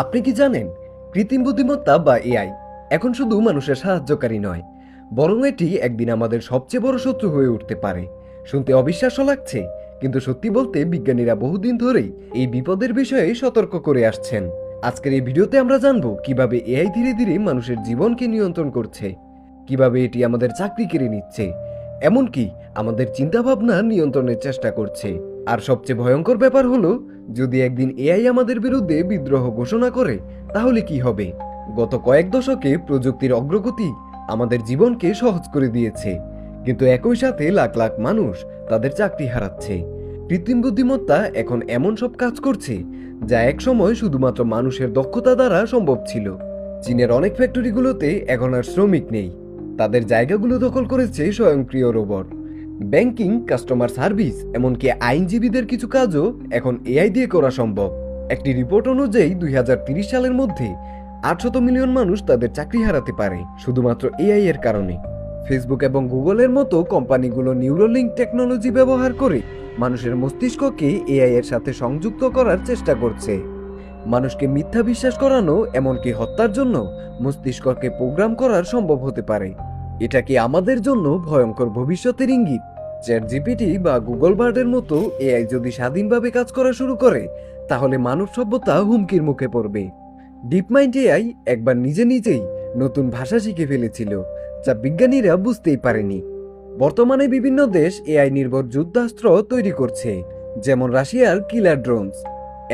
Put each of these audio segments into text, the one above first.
আপনি কি জানেন, কৃত্রিম বুদ্ধিমত্তা বা এআই এখন শুধু মানুষের সাহায্যকারী নয়, বরং এটি একদিন আমাদের সবচেয়ে বড় শত্রু হয়ে উঠতে পারে। শুনতে অবিশ্বাস্য লাগছে, কিন্তু সত্যি বলতে বিজ্ঞানীরা বহুদিন ধরেই এই বিপদের বিষয়ে সতর্ক করে আসছেন। আজকের এই ভিডিওতে আমরা জানব কিভাবে এআই ধীরে ধীরে মানুষের জীবনকে নিয়ন্ত্রণ করছে, কিভাবে এটি আমাদের চাকরি কেড়ে নিচ্ছে, এমনকি আমাদের চিন্তাভাবনা নিয়ন্ত্রণের চেষ্টা করছে। আর সবচেয়ে ভয়ঙ্কর ব্যাপার হলো, যদি একদিন এআই আমাদের বিরুদ্ধে বিদ্রোহ ঘোষণা করে, তাহলে কি হবে? গত কয়েক দশকে প্রযুক্তির অগ্রগতি আমাদের জীবনকে সহজ করে দিয়েছে, কিন্তু একই সাথে লাখ লাখ মানুষ তাদের চাকরি হারাচ্ছে। কৃত্রিম বুদ্ধিমত্তা এখন এমন সব কাজ করছে যা একসময় শুধুমাত্র মানুষের দক্ষতা দ্বারা সম্ভব ছিল। চীনের অনেক ফ্যাক্টরিগুলোতে এখন আর শ্রমিক নেই, তাদের জায়গাগুলো দখল করেছে স্বয়ংক্রিয় রোবট। ব্যাংকিং, কাস্টমার সার্ভিস, এমনকি আইনজীবীদের কিছু কাজও এখন এআই দিয়ে করা সম্ভব। একটি রিপোর্ট অনুযায়ী 2030 সালের মধ্যে 800 মিলিয়ন মানুষ তাদের চাকরি হারাতে পারে শুধুমাত্র এআই এর কারণে। ফেসবুক এবং গুগলের মতো কোম্পানিগুলো নিউরোলিঙ্ক টেকনোলজি ব্যবহার করে মানুষের মস্তিষ্ককে এআই এর সাথে সংযুক্ত করার চেষ্টা করছে। মানুষকে মিথ্যা বিশ্বাস করানো, এমনকি হত্যার জন্য মস্তিষ্ককে প্রোগ্রাম করার সম্ভব হতে পারে। এটা কি আমাদের জন্য ভয়ঙ্কর ভবিষ্যতের ইঙ্গিত? চ্যাটজিপিটি বা গুগল বার্ডের মতো এআই যদি স্বাধীনভাবে কাজ করা শুরু করে, তাহলে মানব সভ্যতা হুমকির মুখে পড়বে। ডিপমাইন্ড এআই একবার নিজে নিজেই নতুন ভাষা শিখে ফেলেছিল, যা বিজ্ঞানীরা বুঝতেই পারেনি। বর্তমানে বিভিন্ন দেশ এআই নির্ভর যুদ্ধাস্ত্র তৈরি করছে, যেমন রাশিয়ার কিলার ড্রোনস,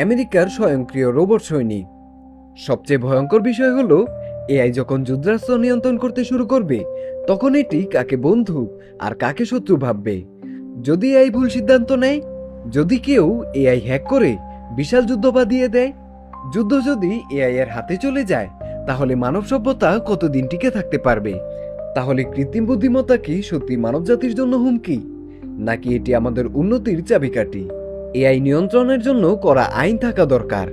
আমেরিকার স্বয়ংক্রিয় রোবট সৈনিক। সবচেয়ে ভয়ঙ্কর বিষয় হলো, এআই যখন যুদ্ধাস্ত্র নিয়ন্ত্রণ করতে শুরু করবে, তখন এটি কাকে বন্ধু আর কাকে শত্রু ভাববে। যদি এআই ভুল সিদ্ধান্ত নেয়, যদি কেউ এআই হ্যাক করে বিশাল যুদ্ধ বাঁধিয়ে দেয়, যুদ্ধ যদি এআই এর হাতে চলে যায়, তাহলে মানব সভ্যতা কতদিন টিকে থাকতে পারবে? তাহলে কৃত্রিম বুদ্ধিমত্তা কি সত্যি মানবজাতির জন্য হুমকি, নাকি এটি আমাদের উন্নতির চাবিকাঠি? এআই নিয়ন্ত্রণের জন্য করা আইন থাকা দরকার,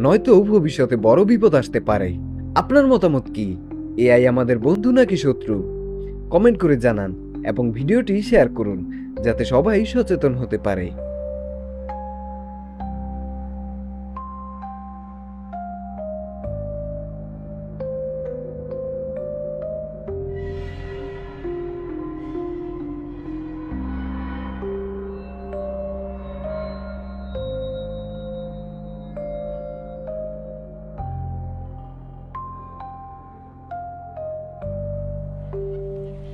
নয়তো ভবিষ্যতে বড় বিপদ আসতে পারে। আপনার মতামত কি? এআই আমাদের বন্ধু নাকি শত্রু? কমেন্ট করে জানান এবং ভিডিওটি শেয়ার করুন, যাতে সবাই সচেতন হতে পারে।